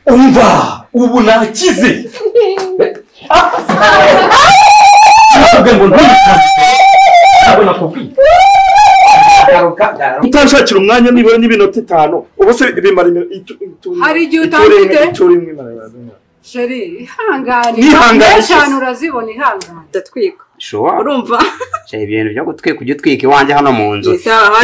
umva ubu nakize utanshakira umwanya nibura n'iminota 5 ubu se bimara hari igihe utambite Sheri ihangane cyane urazibona ihangane ndatwika Sure. urumva Cyo ibintu byo gutwika ujye utwika iwanje hano mu nzu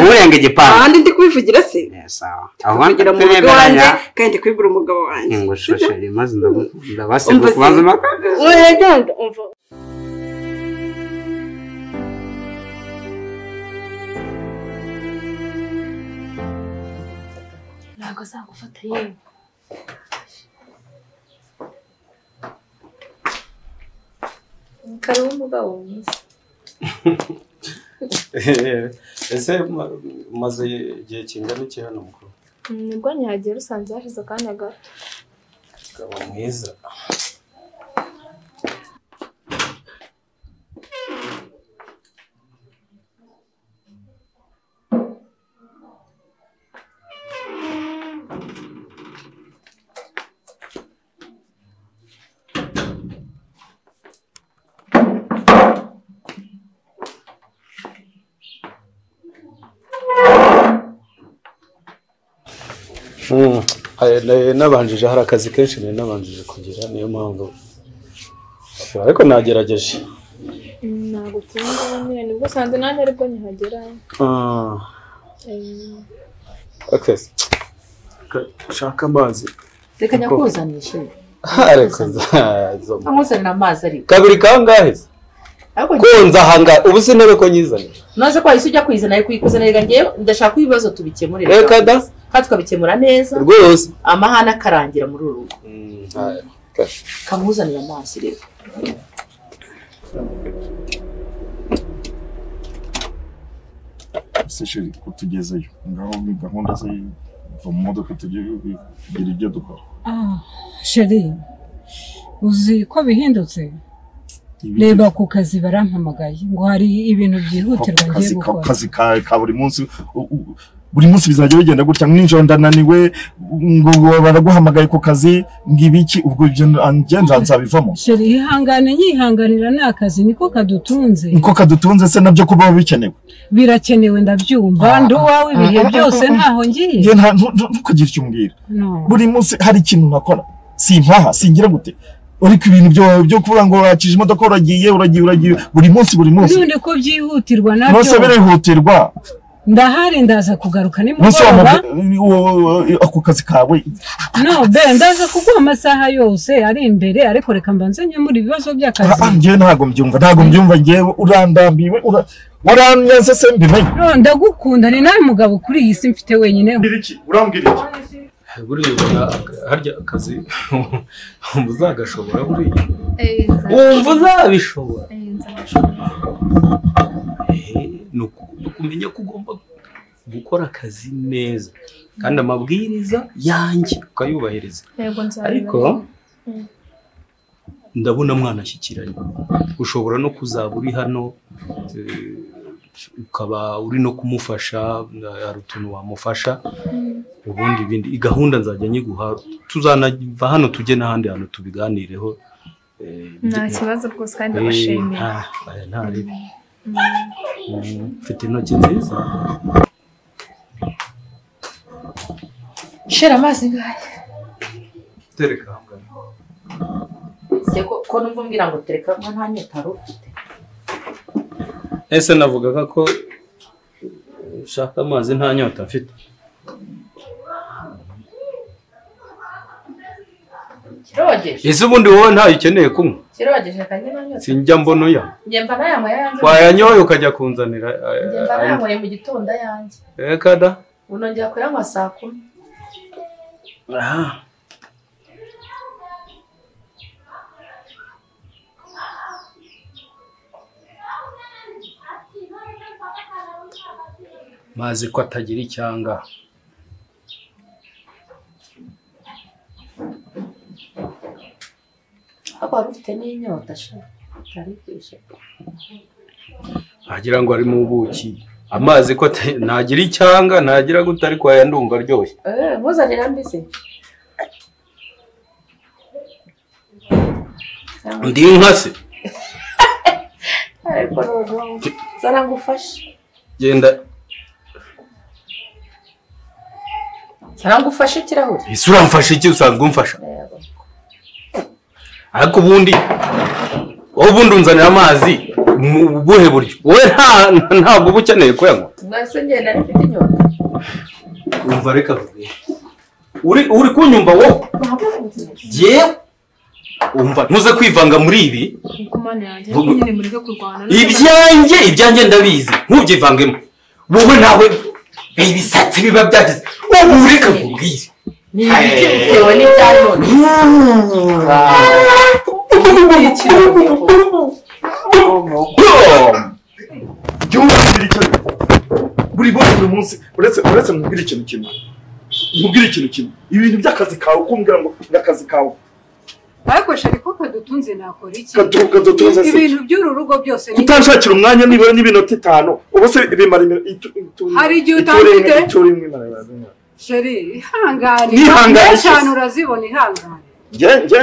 urenge igipanga ahandi ndi kwivugira se sawa aho kugira mu rugo wanjye kandi kwibura umugabo wanjye ngo shosheri maze ndabase kubanza maka oya genda umva ntago azagufata yewe karibu umugabo mwiza ese maze igihe kingana iki hano mukuru nibwo nyihagera usanze hashize akanya gato umugabo mwiza nabanjije hari akazi kenshi nabanjije kugira niyo mpamvu ariko nagerageje ntabwo cyangwa nibwo usanze nanjye aribwo nyihagera okay shaka amazi reka nyakuzanishe ariko amuzanira amazi ari kabiri kangahe kunza hanga ubu sinebe ko nyizana naze ko isi ujya kwizana ariko ikuzanira ngiye ndashaka ibibazo tubikemurira reka da tukabikemura neza rwose amahana akarangira muri uru rugo kamuzanira amazi rero Sesheri kutugezeyo ngaho ni gahunda ze mu modoka tugiye kugira ibyo dukora Sheri uzi ko bihindutse reba ku kazi barampamagaye ngo hari ibintu byihutirwa ngiye gukora akazi ka buri munsi bizajya bigenda gutya mwinjoro ndananiwe ngo baraguhamagaye ku kazi ngibiki ubwo ibyo ngenza nzabivamo Sheri ihangane nyihanganira n'akazi niko kadutunze se nabyo kuba bikenewe birakenewe ndabyumva ndo wawe ibihe byose ntaho ngiye nge ntukagira icyo umbwira buri munsi hari ikintu nakora simpaha singira gute ariko ibintu byo kuvuga ngo wakije imodoka uragiye buri munsi nundi ko byihutirwa nabyo bose birihutirwa ndahari ndaza kugaruka nimugoroba ako kazi kawe ndaza kuguha amasaha yose ari imbere ariko reka mbanze nyamuri ibibazo by'akazi nge ntago mbyumva ngewe urandambiwe waranyanze se mbimenye ndagukunda ni nawe mugabo kuri iyi si mfite wenyine urambwira iki buriya harya akazi uzagashobora buriya wumva uzabishobora kumenya ko ugomba gukora akazi neza kandi amabwiriza yanjye ukayubahiriza ariko ndabona mwanashyikiranye ushobora no kuzaba uri hano ukaba uri no kumufasha hari utuntu wamufasha ubundi ibindi gahunda nzajya nyiguha tuzanava hano tujye n'ahandi hantu tubiganireho nta kibazo rwose kandi ndabashimiye nta ribi mfite intoki nziza shira amazi ngahe tereka hamwe se ko numva mbwira ngo tereka nko nta nyota ufite ese navugaga ko ushaka amazi nta nyota mfite kirogeje ese ubundi wowe ntayo ukeneye kunywa kirogeje kandi nta nyota sinjya mbono ya njemba nayanywa yanjye wayanyoye ukajya kunzanira njemba nayanywa mu gitondo yanjye kada unongera kuyanywa saa 10 mazi ko atagira icyanga aba rufite n'inyota cyari kwishe agira ngo ari mu buki amazi ko ntagira icyanga ntagira gute ariko aya ndumva aryoshye muzanira mbise ndi inka se ariko noneho zara ngufashe genda zara ngufashe ikirahure ese uramfasha iki usanzwe umfasha ariko ubundi unzanira amazi mu buhe buryo wowe ntabwo uba ukeneye kuyanywa mwese ngenda nifite inyota umva reka uri kunyumva wowe yewe umva ntuze kwivanga muri ibi ibyanjye ndabizi ntubyivangemo wowe nawe ibisatsi biba byagize ubu reka nkubwire bitewe n'ibyayone buri munsi uretse mubwira ikintu kimwe ibintu by'akazi kawe kumbwira ngo n'akazi kawe ariko shari ko kadutunze nakora iki kadutunze se ibintu by'uru rugo byose ni utanshakira umwanya nibura n'iminota 5 ubu se bimara hari igihe utafite shari ihangane cyane urazibona ihangane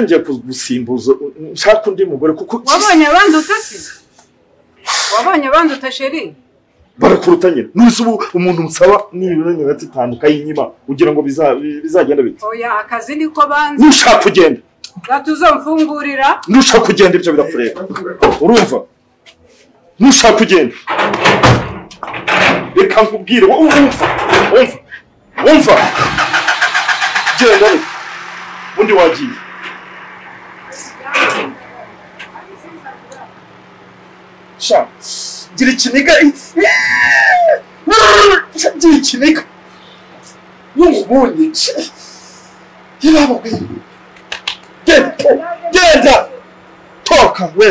ngiye gusimbuza nshaka undi mugore kuko wabonye abanduta se wabonye abanduta shari barakuruta nyine n'uzi ubu umuntu musaba nibura n'iminota 5 kayinyima ugira ngo bizagenda bite oya akazi niko banze nushaka kugenda gatuzamfungurira nushaka kugenda ibyo birakureba urumva nushaka kugenda reka nkubwire umva genda undi wagiye sha gira ikiniga n'ubonye yaba genda toka we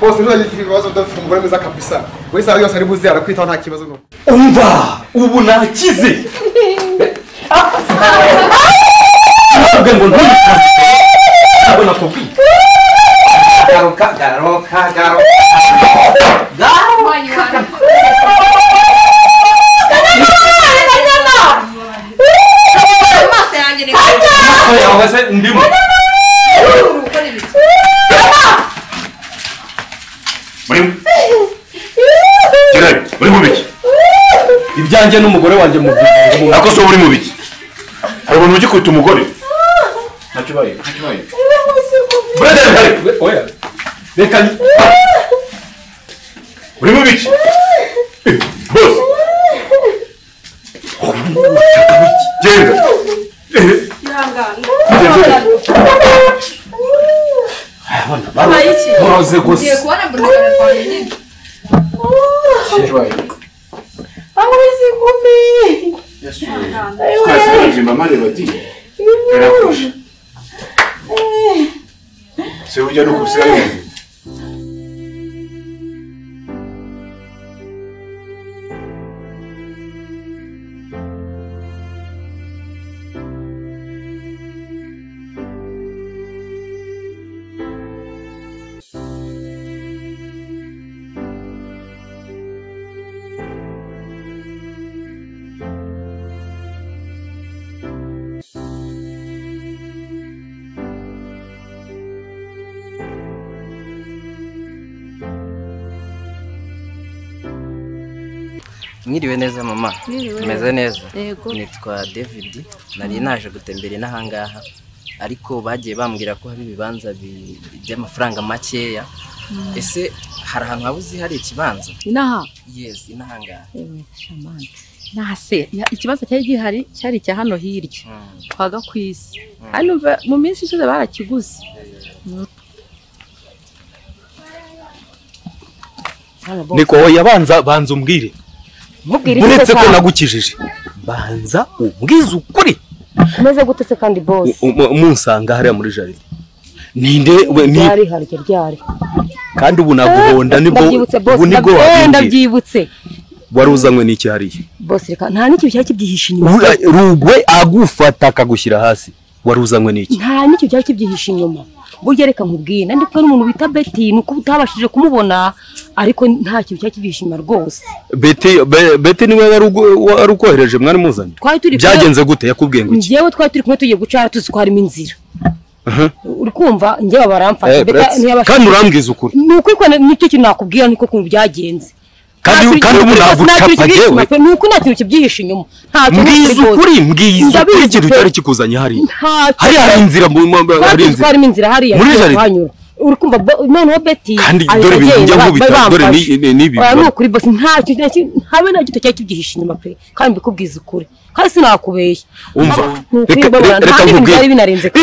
bose none ikibazo ndafite umugore mwiza kabisa wese aho yose ari buzi arakwitaho nta kibazo no umva ubu nakize ntabwo ngo ntabwo nakubwiye garo ndimo uri mu biki ibyanjye n'umugore wanjye mu biki ako so uri mu biki hari umuntu ugikubita umugore ntacyo baye oya reka uri mu biki bose genda boroze gusa Se ujya no kusira Mwiriwe neza mama. Meze neza. Nitwa David. Nari naje gutembera inahangaha. Ariko bagiye bambwira ko hari ibibanza by'amafaranga makeya. Ese hari ahantu habuzi hari ikibanza? Inaha? Yes, inahangaha. Shamani. Nase ikibanza cyari gihari cyari cya hano hirya. Twaga kwisi. Hano mu minsi ishize barakiguze. Niko yabanza banza umbwire. Uretse ko nagukijije banza umbwize ukuri umeze gute se kandi boss munsanga hariya muri jaride ninde ryari harya ryari kandi ubu naguhonda nibwo ubu nibwo ndabyibutse waruzanywe n'iki hariya boss reka nta n'icyo cyari kibyihisha inyuma rugwe agufata akagushyira hasi waruzanywe n'iki nta n'icyo cyari kibyihisha inyuma burya reka nkubwira ndi kumwe n'umuntu bita Betty nuko utabashije kumubona ariko nta kintu cyari kibyihisha inyuma rwose Betty niwe wari ukohereje mwari muzanye byagenze gute yakubwiye ngo iki njyewe twari turi kumwe tugiye gucara tuzi ko harimo inzira uri kumva njyewe baramfata kandi urambwiza ukuri nuko nicyo kintu nakubwira niko kuntu byagenze kandi ubu nagucapa jewe nuko nta kintu kibyihisha inyuma mbwiza ukuri ikintu cyari kikuzanye hariya hari inzira hari inzira hariya hanyura uri kumva noneho Betty kandi dore ibintu njya nkubita dore n'ibi nukuri boss nta kintu habe na gito cyari kibyihisha inyuma pe kandi mbikubwiza ukuri kandi sinakubeshya umva reka nkubwire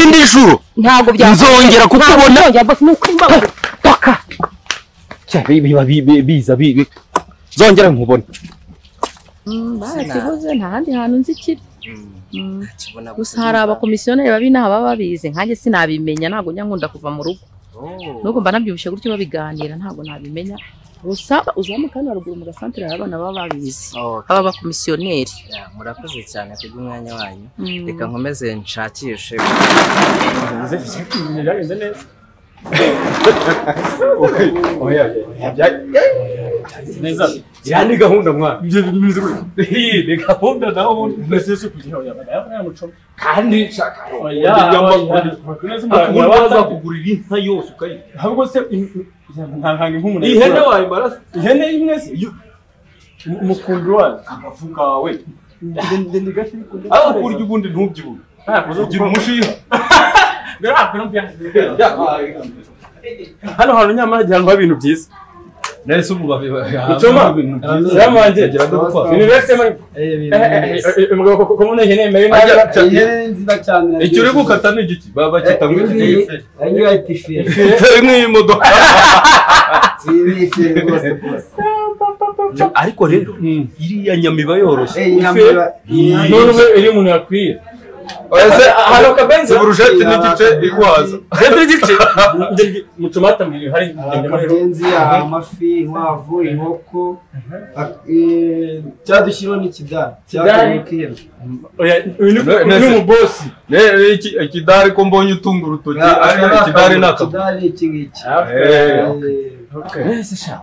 indi juru ntago nzongera kukubona boss nukuri mbabara paka biza zongera nkubona kibuze nta handi hantu nzi kiri gusa hari abakomisiyoneri babi n'aha baba babizi nkanjye sinabimenya ntabwo njya nkunda kuva mu rugo nubwo mba nabyubushe gutyo babiganira ntabwo nabimenya gusa uzamuka hano haruguru mu gasantere abana baba babizi aba bakomisiyoneri murakoze cyane kubw'umwanya wanyu reka nkomeze nshakishe neza yani gahunda mwana ni gahunda naho mbese kugira yamuco kandi shaka waza kugurira inka yose ukayi ahubwo se nta nk'umuntu ihene wawe barasa ihene imwe se umukundi wawe amavuka wawe ndi gashi aho kurya ubundi ntubyibuhe ugira umushiha hano hantu nyamara gihanwa ibintu byiza nese ubu bacoma yamanje umugabo ko mune ihene mere ihene nziza cyane icyo uri gukata ni igiki bakita ngo iki ayo itifiye nk'imodoka ariko rero iriya nyamiba yoroshye none iri umuntu yakwiye ese hano kabenzi burushete n'igice igwaza ndetse n'igice mutomata mbiri hari kabenzi amafi inkwavu inkoko cyadushyiro n'ikidari cyadukira oya ni mu boss ikidari ko mbonye utunga urutoki ikidari nakidari iki ngiki ese sha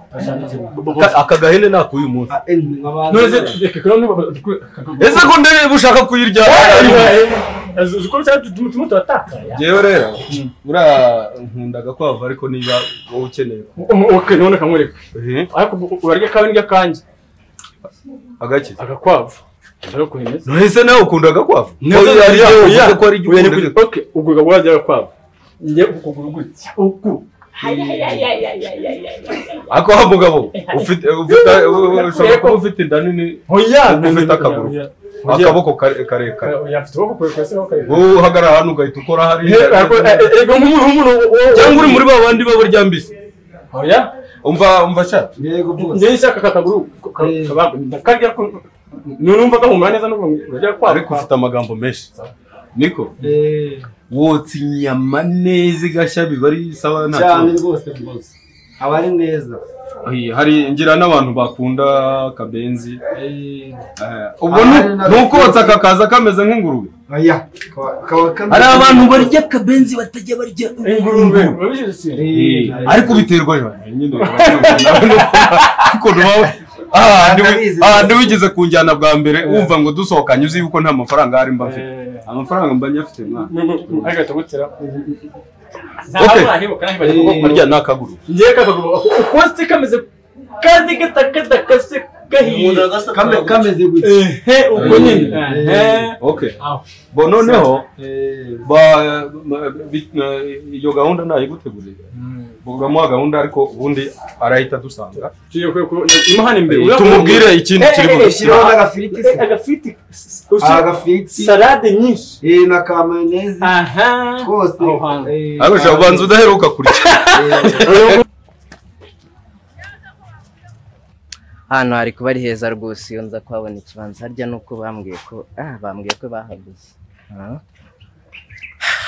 akagahene nakuye umunsi none ese ko ndebe ushaka kuyirya zuko cyane tumutumu turataka jewe rero bura nkundaga kwava ariko niba wowe ukeneye okay none kamwereka ariko urarya kabindi kanje agaki agakwavu ndaro kuhemeza no ese nawe ukundaga kwavu yari ko ari igikunda okay uguga bwajya kwavu ngiye kukugura gutya uku ako mugabo ufite inda nini ufite akaguru akaboko karekare uhagara ahantu ugahita ukora hariya cyangwa uri muri babandi baburyambise umva sha njye nshaka akaguru karya numva gahumura neza ariko ufite amagambo menshi niko wotsa inyama neza igashya biba ari sawa nta cyane rwose aba ari neza hari ngira n'abantu bakunda kabenzi ubwo nukotsa akakaza kameze nk'ingurube hari abantu barya kabenzi batajya barya ingurube ariko biterwa nyine ntiwigeze kunjyana bwa mbere wumva ngo dusohokanye uzi yuko nta mafaranga hari mba mfite amafaranga mba nyafite marya nakaguru ngiye kakaguru ukoste kameze kazi gatakada kase gahiye kameze gute uko nyine okay bo noneho iyo gahunda nayo gutegurira bugamo gahunda ariko ubundi arahita dusanga imahane imbere tumubwire ikintu kiri mu gushyiraho agafiriti salade nyinshi na kamayoneze kose ariko ubanza udaheruka kurya hano hari kuba ari heza rwose iyo nza kuhabona ikibanza harya nuko bambwiye ko bahaguze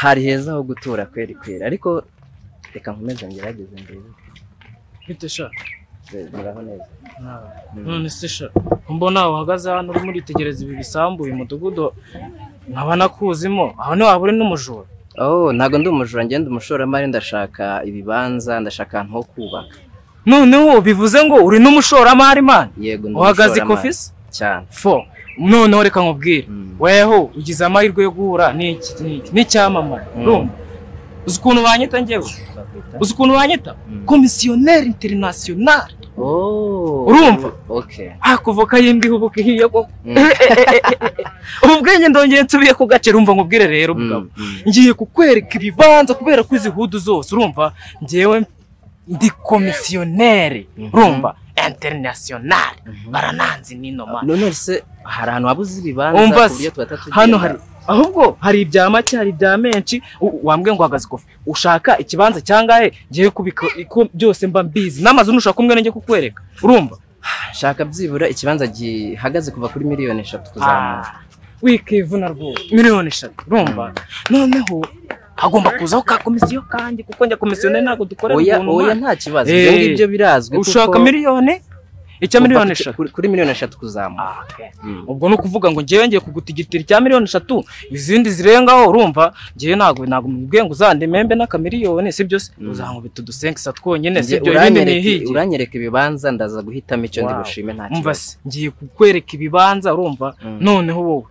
hari heza ho gutura kweri ariko reka nkomeze ngerageze ndebe bite sha muraho neza none se sha mbona uhagaze hano uri muri tegereza ibi bisambu uyu mudugudu nkabana kuzimo aho ni wabure n'umujura ntago ndi umujura ngende umushoramari ndashaka ibibanza ndashaka ahantu ho kubaka noneho bivuze ngo uri n'umushoramari man yego uhagaze ku office cyane noneho reka nkubwire weho ugize amahirwe yo guhura n'icyamamare urumva uzi ukuntu banyita njyewe uzi ukuntu banyita komisiyoneri international urumva kuvuka yimbi hubuka hiyo koko ubwenge ndongeye nsubiye ku gace urumva nkubwire rero bugabo ngiye kukwereka ibibanza kubera ko izi hudu zose urumva ngewe ndi komisiyoneri urumva international barananzi n'inoma none se hari ahantu wabuze ibibanza ku buryo tubatatu hano hari ahubwo hari ibya make hari ibya menshi wambwe ngo hagaze kofi ushaka ikibanza cyangahe ngiye kubika byose mba mbizi n'amazu nushaka umwe nenge kukwereka urumva shaka byibura ikibanza gihagaze kuva kuri miliyoni 3 kuzamura wikivuna rwose miliyoni 3 urumva noneho hagomba kuzaho ka komisiyo kanjye kuko njya komisiyone ntago dukorera oya nta kibazo ibyo ngibyo birazwi kuko ushaka miliyoni icya miliyoni 3 kuri miliyoni 3 kuzamura ubwo no kuvuga ngo ngiye ngiye kugutigitira icya miliyoni 3 izindi zirengaho urumva ngiye ntago mubwiye ngo uzandemembe n'akamiliyoni sibyo se uzankubita udusenkisa twonyine sibyo ibindi nihiye uranyereka ibibanza ndaza guhitamo icyo ndi bushime nta kibazo umva se ngiye kukwereka ibibanza urumva noneho wowe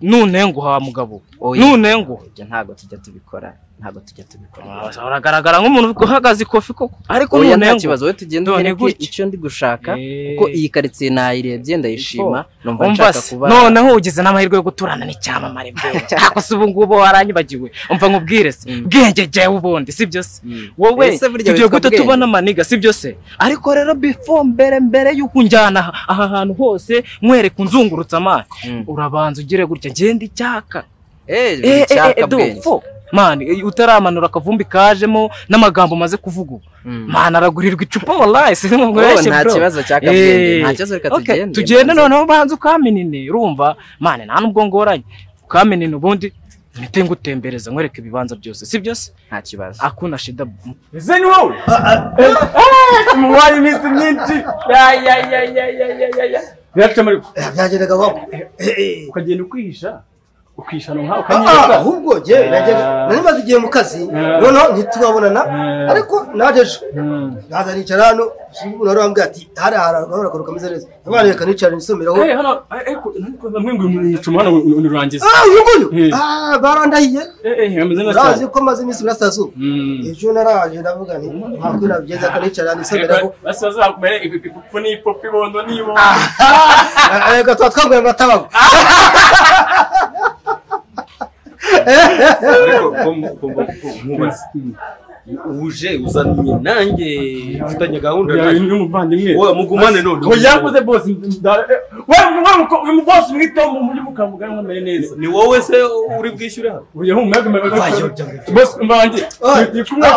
nunengo ha mugabo nunengo ntago tujya tubikora uragaragara nk'umuntu uhagaze ikofi koko ariko nunengo nta kibazo we tugende icyo ndi gushaka kuko iyi karitsiye nayirebye ndayishima numva nshaka kuba noneho ugize n'amahirwe yo guturana n'icyamamare bwe cyako se ubu ngubu waranyibagiwe umva nkubwire se bwenge jewe ubundi sibyo se wowe tugiye gute tubona amaniga sibyo se ariko rero before mbere yuko njyana aha hantu hose nkwereka unzungurutsa amazi urabanza ugire gutya ngende icyaka mani utaramanura akavumbi kajemo n'amagambo maze kuvuga ubu mani aragurirwa icupa wallahi sinumubweshe nta kibazo cyakabwenge nta kibazo reka tugende noneho banza ukamenine urumva mani nta nubwo ngoranye ukamenine ubundi mpite ngutembereza nkwereka ibibanza byose si byose nta kibazo akuna shida ese ni wowe mwari iminsi myinshi byagendaga wako ukagenda ukwihisha ukishana nkaho kanyereka ahubwo je nari maze igihe mu kazi noneho ntitubabonana ariko najeje naza nicara hano urarambye ati harabara ko kameze neza abana reka nicara nisomeraho hano bamwe ngo umucuma hano urangiza uyu barandahiye ameze neza bazi ko maze iminsi birasazu ejo naraje ndavuga nti ntakwira bigeza kanicara nisomeraho basaza kumere ipipu ni popi bondo nibo reka twagwe amatabago uje uzaniye nanjye ufitanye gahunda n'umuvandimwe wowe mugumane none yavuze boss wewe boss mwitomo muri mukavuga nkamere neza ni wowe se uri bwishyure hano uye humega boss mbanje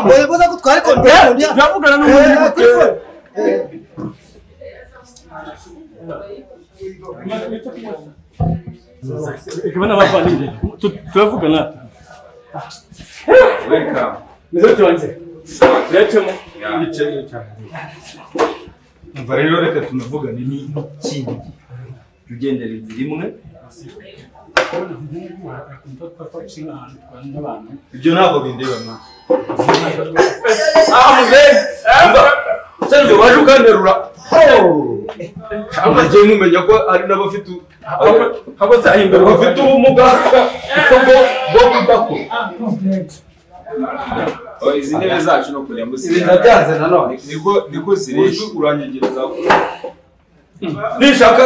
mwe boza gutwara ko ndavugana n'umuntu ikibona bavandimwe turavugana welcome meze tuanze letemo igice cyane umva rero reka tunavugane ni ikindi ugendera inzira imwe ibyo ntabwo bindeba mwa muzehe Sanje waje ukanterura amaje nkumenya ko ari n'abafite habo zahindura bafite ubumuga bwo kudako izi ntebe zacu no kujya musi zirabyanze nanone niko zirisha uranyegereza nishaka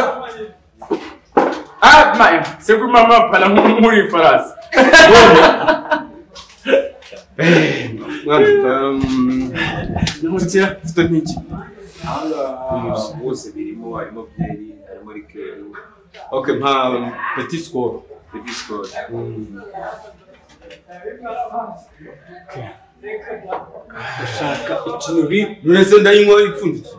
maya siko mama pana muri farasi Namutira fito niki bose birimo harimo byeri harimo rikeru okay mpa petit score shaka ikinuri nurese ndayinywa ipfundiki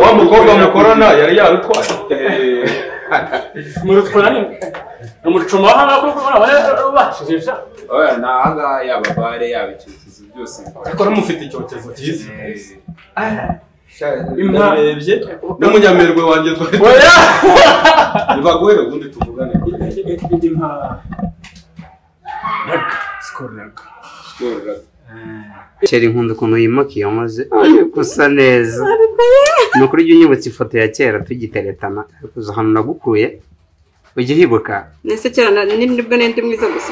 wa mukobwa mukorana yari yarutwaye murutwara ni umucuma wahanga kuko ubashije oya nahanga yaba bare yaba icyokezo byose akora mufite icyokezo cyiza imwarebye n'umunyamerwe wanjye twari oya nibagoye ubundi tuvugane impa skornaga Sheri nkunda ukuntu yimakiye amaze gusa neza nukuri ujye unyibutsa ifoto ya kera tugiteretana kuza hano nagukuye ujye hibuka nese kera nibwo nende mwiza gusa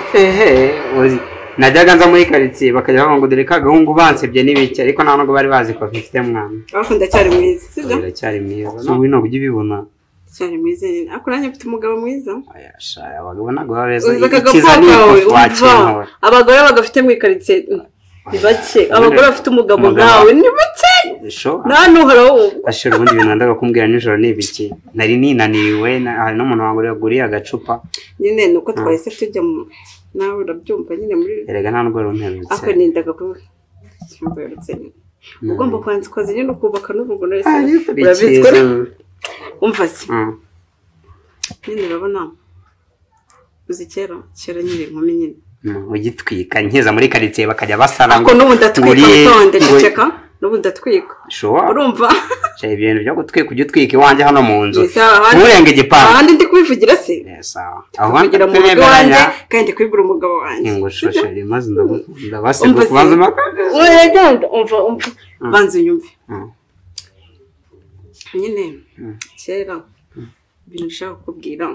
najyaga nza muri quartier bakajya bavuga ngo dore ka gahungu bansebye n'ibiki ariko nta nubwo bari bazi ko mfite mwana ariko ndacyari mwiza sibyo ndacyari mwiza n'ubu no ujye bibona cyane mwiza akuranye mfite umugabo mwiza aya shaya abagabo ntabwo babeza ikiza ni ko abagore bagafite muri quartier bibake abagore bafite umugabo nawe ni bake nanuhara wowe ashira ubundi bintu ndaga kumbwira nijoro n'ibiki nari ninaniwe hari n'umuntu wanguriye yaguriye agacupa nyine nuko twahise tujya nawe urabyumva nyine muri erega nta nubwo runterutse ako nindaga ko cyumberutse ugomba kwanza ukoze nyine ukubaka n'urugo nese urabizwe umva se nyine urabona uzi kera nyine nkumi nyine ugitwika nkeza muri quartier bakajya basara ngo nubu ndatwika utonde ceceka nubu ndatwika urumva cyaye ibintu byo gutwika ujye utwika iwanje hano mu nzu nturenge igipangu ahandi ndi kwivugira se sawa aho ngira mu rugo wanjye kandi kwibura umugabo wanjye ngo shosheri maze ndabasebye kubanza makaka oya genda umva banza unyumve nyine kera ibintu nshaka kukubwira